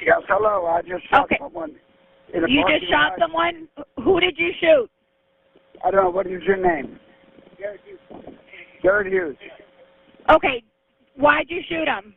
Yes, hello. I just shot someone in a You just shot someone? Who did you shoot? I don't know. What is your name? Garrett Hughes. Garrett Hughes. Okay. Why'd you shoot him?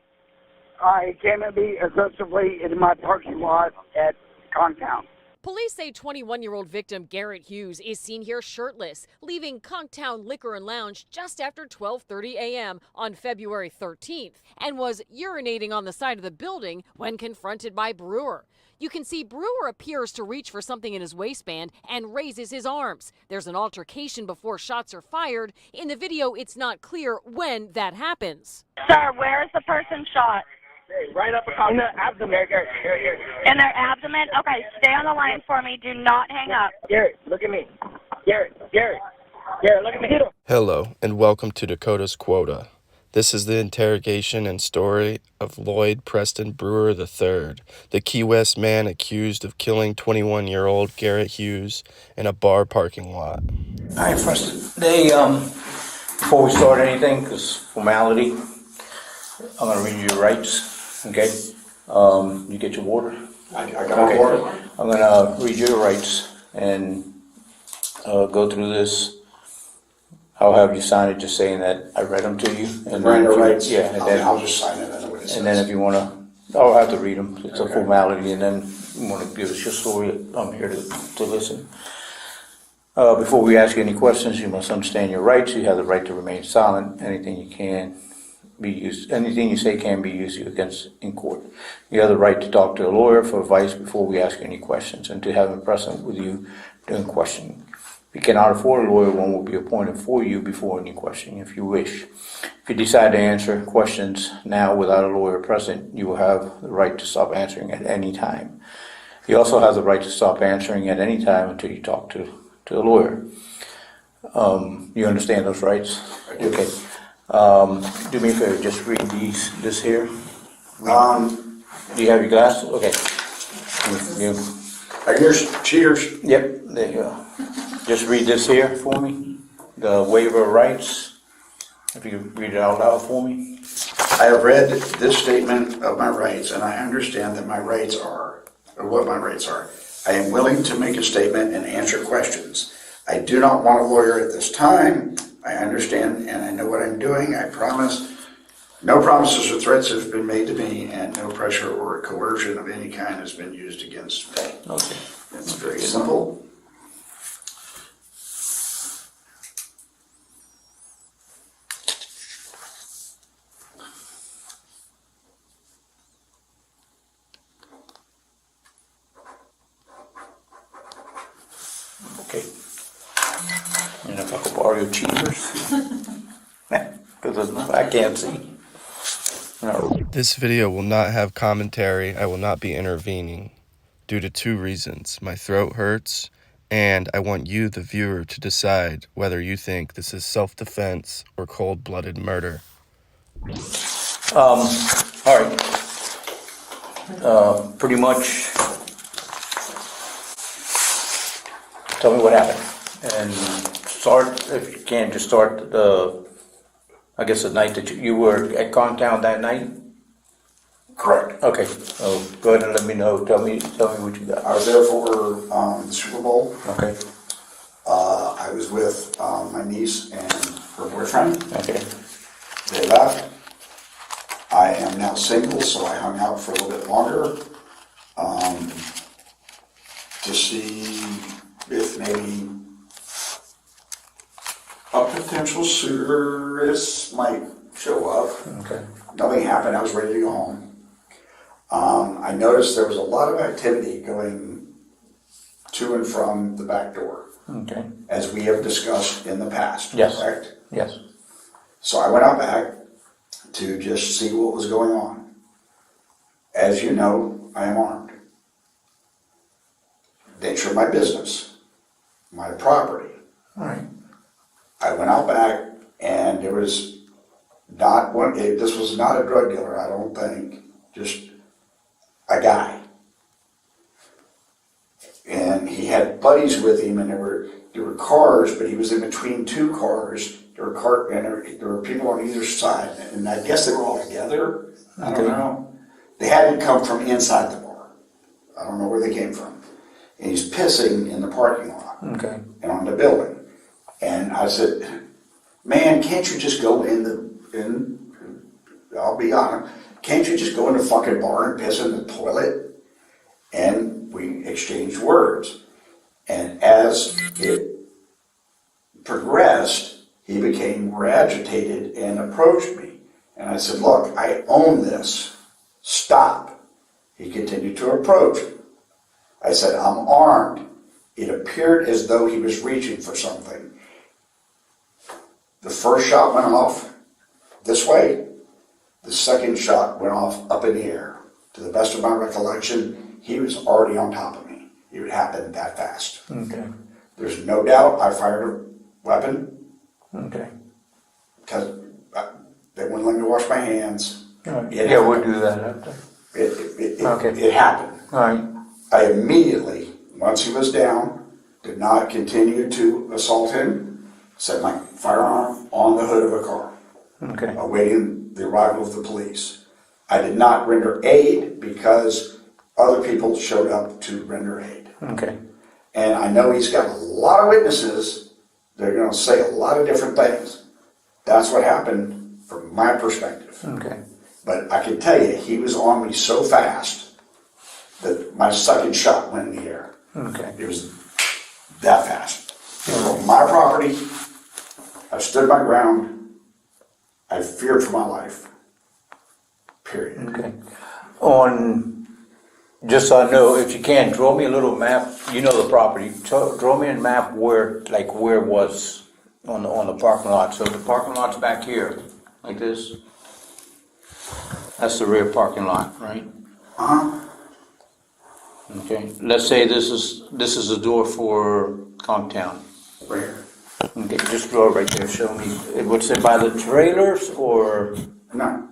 He came at me aggressively in my parking lot at Conch Town. Police say 21-year-old victim Garrett Hughes is seen here shirtless, leaving Conch Town Liquor Lounge just after 12:30 a.m. on February 13th, and was urinating on the side of the building when confronted by Brewer. You can see Brewer appears to reach for something in his waistband and raises his arms. There's an altercation before shots are fired. In the video, it's not clear when that happens. Sir, where is the person shot? Hey, right up in the abdomen. Here. In their abdomen? Okay, stay on the line for me. Do not hang up. Garrett, look at me. Garrett, look at me. Hello, and welcome to Dakota's Quota. This is the interrogation and story of Lloyd Preston Brewer III, the Key West man accused of killing 21-year-old Garrett Hughes in a bar parking lot. All right, first, before we start anything, because formality, I'm going to read you your rights, okay? You get your water? I got water. I'm going to read you your rights and go through this. I'll have you sign it just saying that I read them to you. And read the rights? Yeah. And then I'll just sign it. I know what it says. And then if you want to, I'll have to read them. It's a formality. And then you want to give us your story. I'm here to listen. Before we ask you any questions, you must understand your rights. You have the right to remain silent. Anything you say can be used against in court. You have the right to talk to a lawyer for advice before we ask any questions and to have him present with you during questioning. If you cannot afford a lawyer, one will be appointed for you before any questioning if you wish. If you decide to answer questions now without a lawyer present, you will have the right to stop answering at any time. You also have the right to stop answering at any time until you talk to a lawyer. You understand those rights? Okay. Do me a favor, just read this here. Do you have your glasses? Okay. Here's cheaters. Yep, there you go. Just read this here for me. The waiver of rights. If you could read it out loud for me. I have read this statement of my rights, and I understand that my rights are, or what my rights are. I am willing to make a statement and answer questions. I do not want a lawyer at this time. I understand and I know what I'm doing. I promise. No promises or threats have been made to me, and no pressure or coercion of any kind has been used against me. Okay. It's very simple. Okay. And if I could borrow your cheaters, because I can't see. No. This video will not have commentary. I will not be intervening due to two reasons. My throat hurts, and I want you, the viewer, to decide whether you think this is self-defense or cold-blooded murder. All right. Pretty much. Tell me what happened, and start, if you can, just start I guess the night that you were at Conch Town that night? Correct. Okay, so go ahead and let me know, tell me what you got. I was there for the Super Bowl. Okay. I was with my niece and her boyfriend. Okay. They left. I am now single, so I hung out for a little bit longer to see if maybe a potential suitor might show up. Okay. Nothing happened. I was ready to go home. I noticed there was a lot of activity going to and from the back door. Okay. As we have discussed in the past. Yes. Correct? Yes. So I went out back to just see what was going on. As you know, I am armed. Nature of my business, my property. All right. I went out back, and there was not one. This was not a drug dealer, I don't think. Just a guy, and he had buddies with him, and there were cars, but he was in between two cars. There were people on either side, and I guess they were all together. I don't know. They hadn't come from inside the bar. I don't know where they came from. And he's pissing in the parking lot. Okay. And on the building. And I said, man, can't you just go I'll be honest, can't you just go in the fucking bar and piss in the toilet? And we exchanged words. And as it progressed, he became more agitated and approached me. And I said, look, I own this. Stop. He continued to approach. I said, I'm armed. It appeared as though he was reaching for something. The first shot went off this way. The second shot went off up in the air. To the best of my recollection, he was already on top of me. It would happen that fast. Okay. There's no doubt I fired a weapon. Okay. Because they wouldn't let me wash my hands. Right. Yeah, we'll do that after. It happened. All right. I immediately, once he was down, did not continue to assault him, set my firearm on the hood of a car, Okay. awaiting the arrival of the police. I did not render aid because other people showed up to render aid. Okay. And I know he's got a lot of witnesses. They're going to say a lot of different things. That's what happened from my perspective. Okay. But I can tell you, he was on me so fast that my second shot went in the air. Okay. It was that fast. It was on my property. I stood my ground. I feared for my life. Period. Okay. Just so I know, if you can, draw me a little map. You know the property. Draw me a map where it was on the parking lot. So the parking lot's back here, like this. That's the rear parking lot, right? Uh-huh. Okay. Let's say this is the door for Conch Town. Right here. Okay, just draw it right there. Show me. What's it by the trailers or? No.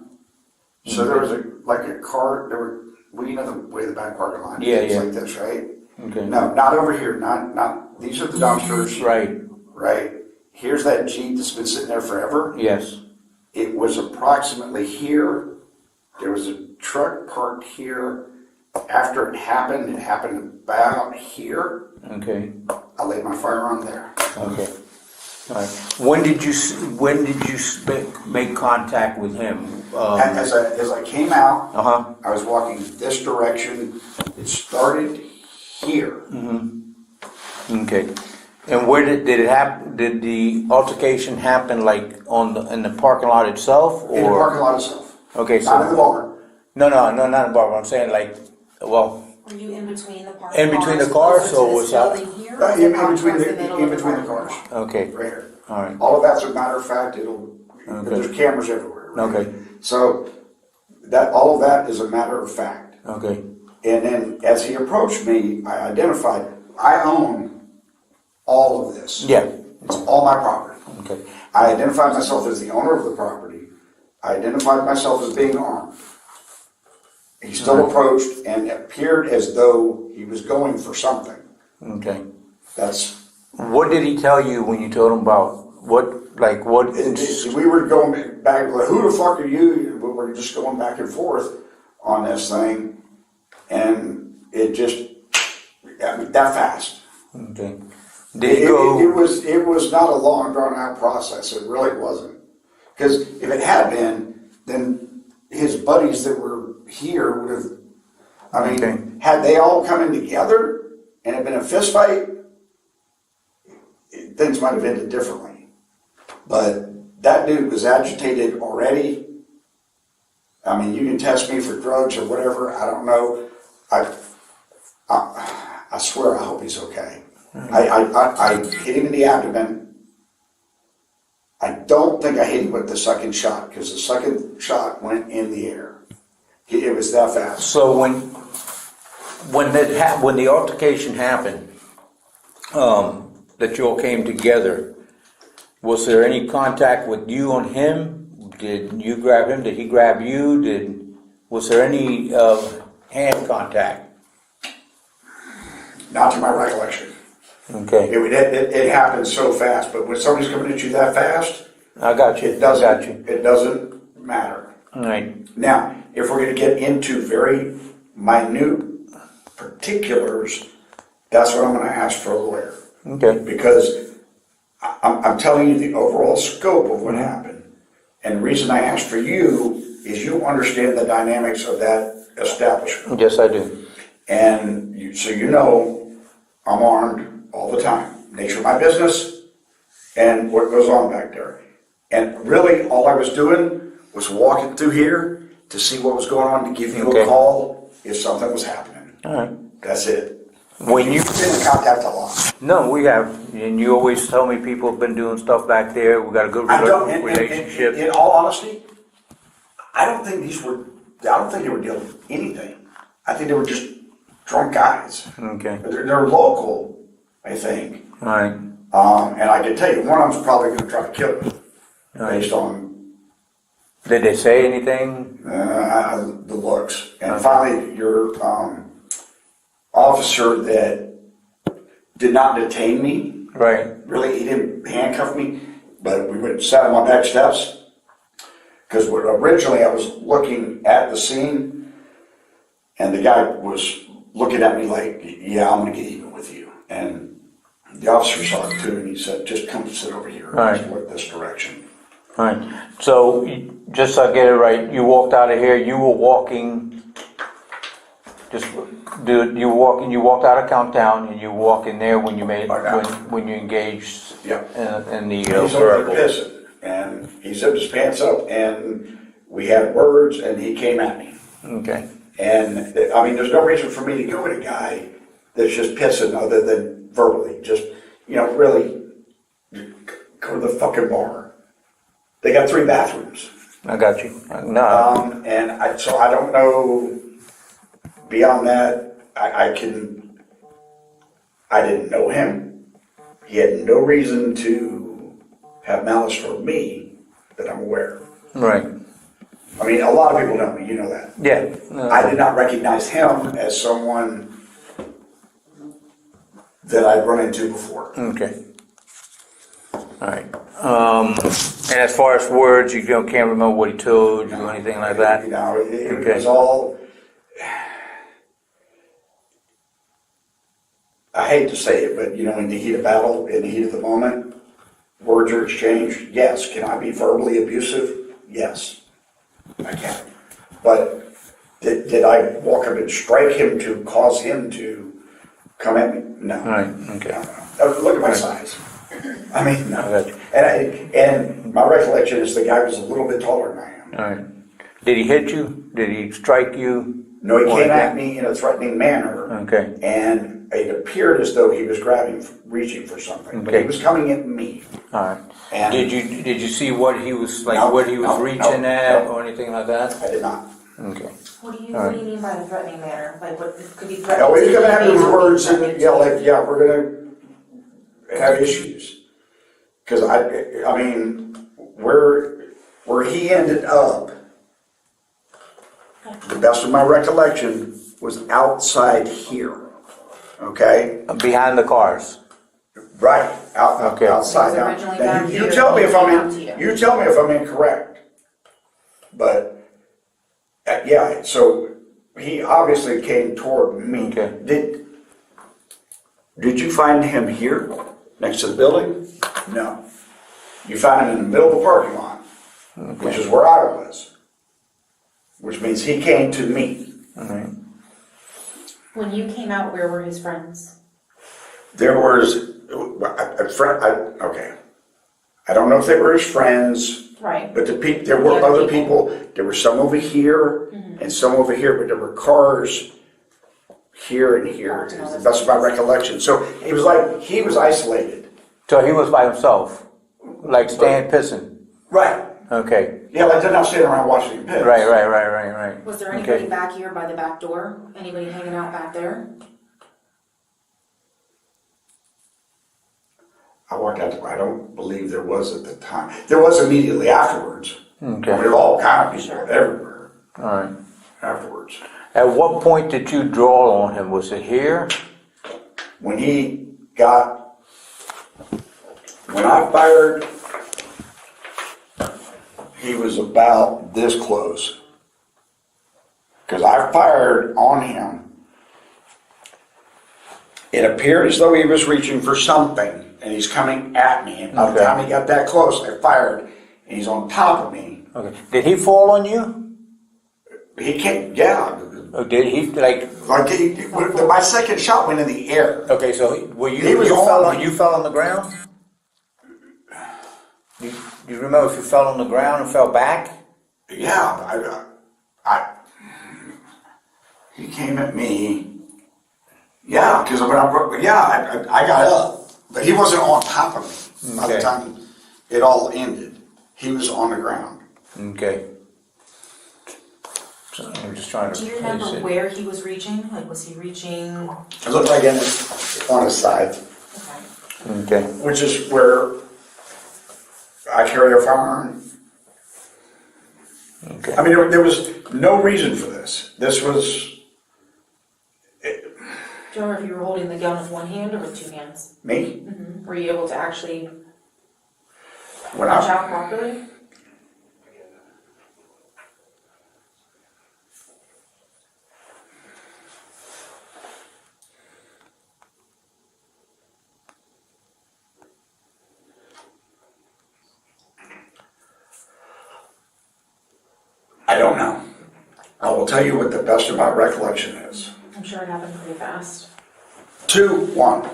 So there was a car, you know the way the back parking lot is? Yeah, It's yeah. like this, right? Okay. No, not over here, not, these are the dumpsters. Right. Right? Here's that Jeep that's been sitting there forever. Yes. It was approximately here. There was a truck parked here. After it happened about here. Okay. I laid my firearm there. Okay. All right. When did you make contact with him? As I came out, Uh-huh. I was walking this direction. It started here. Okay. And where did it happen? Did the altercation happen like in the parking lot itself, or In the parking lot itself. Okay, Not in the bar. No, not in the bar. I'm saying Were you in between the parking In between the cars, cars, closer or to was this that- building here, Right, or in across between the middle of the parking cars. lot? Okay. Right here. All right. All of that's a matter of fact. Okay. There's cameras everywhere. Right? Okay. So all of that is a matter of fact. Okay. And then as he approached me, I identified, I own all of this. Yeah. It's all my property. Okay. I identified myself as the owner of the property. I identified myself as being armed. He still approached and appeared as though he was going for something. Okay. That's. What did he tell you when you told him about what? We were going back, like, who the fuck are you? We were just going back and forth on this thing. And it just, that fast. Okay. Did he go? It was not a long drawn out process. It really wasn't. Because if it had been, then his buddies that were here would have, Okay. had they all come in together and it been a fist fight, things might have ended differently. But that dude was agitated already. I mean, you can test me for drugs or whatever. I don't know. I swear I hope he's okay. I hit him in the abdomen. I don't think I hit him with the second shot because the second shot went in the air. It was that fast. So when the altercation happened, that you all came together, was there any contact with you on him? Did you grab him? Did he grab you? Was there any hand contact? Not to my recollection. Okay. It happened so fast, but when somebody's coming at you that fast, I got you. it doesn't matter. All right. Now, if we're going to get into very minute particulars, that's what I'm gonna ask for a lawyer. Okay. Because I'm telling you the overall scope of what happened. And the reason I asked for you is you understand the dynamics of that establishment. Yes, I do. And so you know I'm armed all the time. Nature of my business and what goes on back there. And really all I was doing was walking through here to see what was going on, to give you a call if something was happening. All right. That's it. When you You've been in contact a lot. No, we have, and you always tell me people have been doing stuff back there. We got a good relationship. In all honesty, I don't think they were dealing with anything. I think they were just drunk guys. Okay. They're local, I think. All right. And I can tell you, one of them's probably going to try to kill me based on Did they say anything? the looks. And finally, your officer that did not detain me, Right. really, he didn't handcuff me, but we went and sat on my back steps. Because originally I was looking at the scene, and the guy was looking at me like, yeah, I'm going to get even with you. And the officer saw it too, and he said, just come sit over here. Right. And look this direction. All right. So, just so I get it right, you walked out of here, you were walking, you walked out of Conch Town, and you walk in there when you when you engaged Yeah. in the He's over verbal. there pissing, and he zipped his pants up, and we had words, and he came at me. Okay. And, I mean, there's no reason for me to go with a guy that's just pissing other than verbally. Just, really, go to the fucking bar. They got 3 bathrooms. I got you. No. So I don't know, beyond that, I didn't know him. He had no reason to have malice for me that I'm aware of. Right. I mean, a lot of people know me, you know that. Yeah. I did not recognize him as someone that I'd run into before. Okay. All right. And as far as words, you can't remember what he told you or anything like that? It was all, I hate to say it, but in the heat of battle, in the heat of the moment, words are exchanged. Yes. Can I be verbally abusive? Yes, I can. But did I walk up and strike him to cause him to come at me? No. Right. Okay. No. Look at my size. I mean, no. I got you. And my recollection is the guy was a little bit taller than I am. All right. Did he hit you? Did he strike you? No, he came at me in a threatening manner. Okay. And it appeared as though he was reaching for something. But he was coming at me. All right. And Did you see what he was reaching at or anything like that? I did not. Okay. What do you mean by the threatening manner? Like, what could be No, threatening? he was coming at me with words and we're going to have issues. Because I mean, where he ended up, the best of my recollection, was outside here. Okay? Behind the cars. Right, outside. He was originally Now, down you here, tell me if down I'm to you. you tell me if I'm incorrect. But so he obviously came toward me. Okay. Did you find him here next to the building? No. You found him in the middle of the parking lot, which is where I was. Which means he came to me. All right. When you came out, where were his friends? There was a friend. Okay, I don't know if they were his friends, Right. but there were other people. There were some over here and some over here, but there were cars here and here. That's my recollection. So it was like he was isolated. So he was by himself, like staying pissing. Right. Okay. Yeah, like they're not sitting around watching him piss. Right. Was there anybody back here by the back door? Anybody hanging out back there? I walked out. I don't believe there was at the time. There was immediately afterwards. Okay. There were all kind of people everywhere All right. afterwards. At what point did you draw on him? Was it here? When I fired, he was about this close. Because I fired on him It appeared as though he was reaching for something, and he's coming at me. And by the time he got that close, I fired, and he's on top of me. Okay. Did he fall on you? He came, yeah. Or did he My second shot went in the air. Okay, so were you? He was you fell on the ground. Do you remember if you fell on the ground and fell back? Yeah, he came at me. Yeah, because I got up, but he wasn't on top of me by the time it all ended. He was on the ground. Okay. So I'm just trying to. Do you remember where he was reaching? Like, was he reaching? It looked like on his side. Okay. Which is where I carry a firearm. Okay. I mean, there was no reason for this. This was. Do you remember if you were holding the gun with one hand or with two hands? Me? Mm-hmm. Were you able to actually When punch out properly? I don't know. I will tell you what the best of my recollection is. I'm sure it happened pretty fast. 2, 1.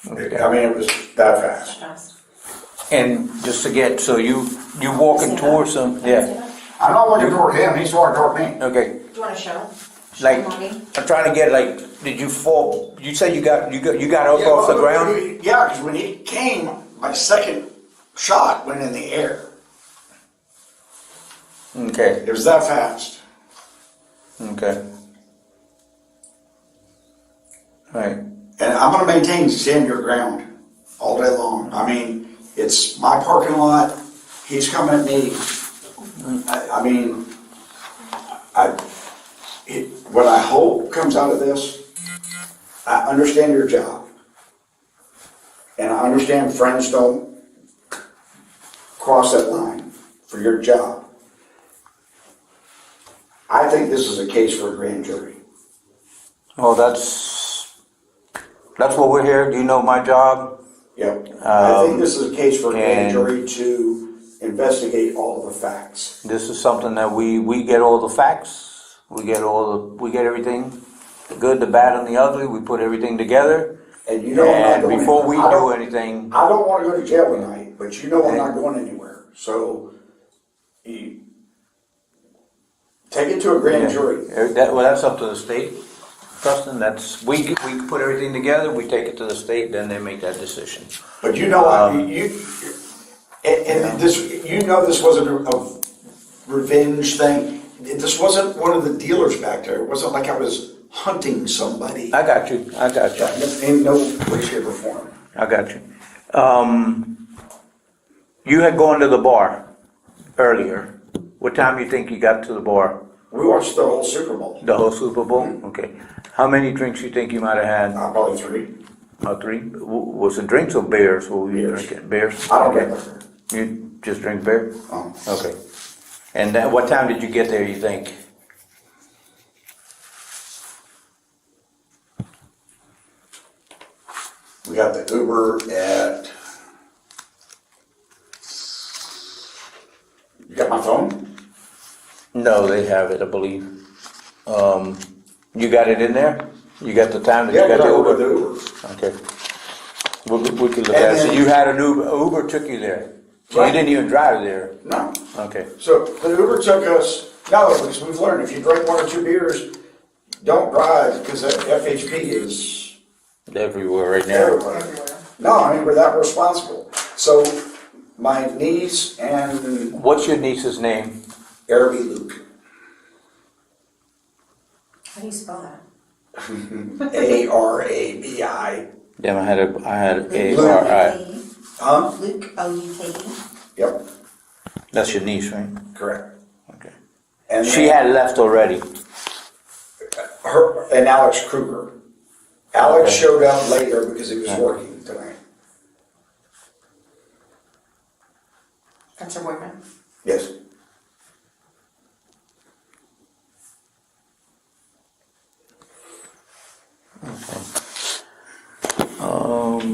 Okay. I mean, it was that fast. Fast. And just to get, so you walking towards him, yeah. I'm not walking toward him, he's walking toward me. Okay. Do you want to show? Like, Mommy? I'm trying to get did you fall? You said you got up off the ground? Yeah, because when he came, my second shot went in the air. Okay. It was that fast. Okay. All right. And I'm going to maintain stand your ground all day long. I mean, it's my parking lot. He's coming at me. What I hope comes out of this, I understand your job. And I understand friends don't cross that line for your job. I think this is a case for a grand jury. Oh, that's what we're here. Do you know my job? Yep. I think this is a case for a grand jury to investigate all of the facts. This is something that we get all the facts. We get everything, the good, the bad, and the ugly. We put everything together. And you know, and before we do anything, I don't want to go to jail tonight, but you know I'm not going anywhere. So, you take it to a grand jury. That's up to the state, Preston. We put everything together. We take it to the state, then they make that decision. But you know, this wasn't a revenge thing. This wasn't one of the dealers back there. It wasn't like I was hunting somebody. I got you. In no way, shape, or form. I got you. You had gone to the bar earlier. What time do you think you got to the bar? We watched the whole Super Bowl. The whole Super Bowl? Okay. How many drinks you think you might have had? Probably 3. About 3? Was it drinks or beers? What were you Beers. drinking? Beers? I don't drink liquor. You just drink beer? Oh. Okay. And what time did you get there, you think? We got the Uber at. You got my phone? No, they have it, I believe. You got it in there? You got the time that you got the Uber? The Uber. Okay. We could look at it. So you had an Uber took you there? So Right. you didn't even drive there? No. Okay. So the Uber took us. No, because we've learned if you drink 1 or 2 beers, don't drive because that FHP is Everywhere right now. everywhere. No, I mean we're that responsible. So my niece and What's your niece's name? Arabi Luke, How do you spell that? Arabi. Damn, I had Luke, A-R-I. Huh? Luke, O-U-K-E. Yep, That's your niece, right? correct. Okay. And She had left already. her and Alex Kruger. Alex Okay. showed up later because he was working tonight. That's her boyfriend. Yes. I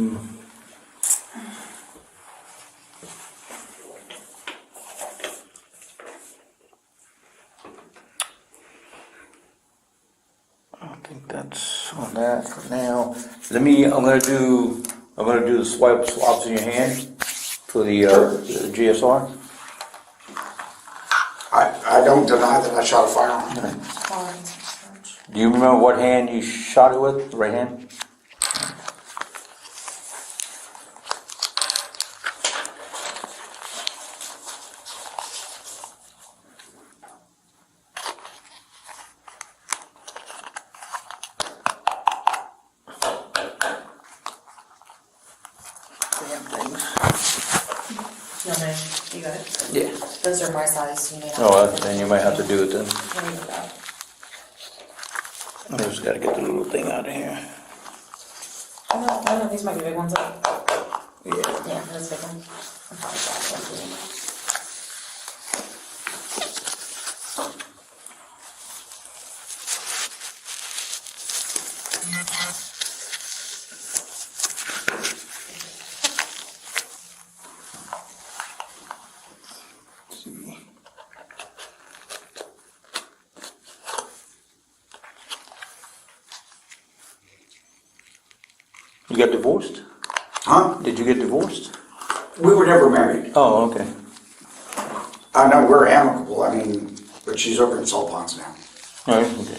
think that's on that for now. I'm gonna do the swaps in your hand for the GSR. I don't deny that I shot a firearm. Do you remember what hand you shot it with? The right hand? Damn things. No, no, you got it. Yeah. Those are my size, you may not. Oh, then you might have to do it then. No, you got it. I just gotta get the little thing out of here. No, these might be big ones. Yeah. Yeah, that's a big one. You got divorced? Huh? Did you get divorced? We were never married. Oh, okay. I know we're amicable, but she's over in Salt Ponds now. All right, okay.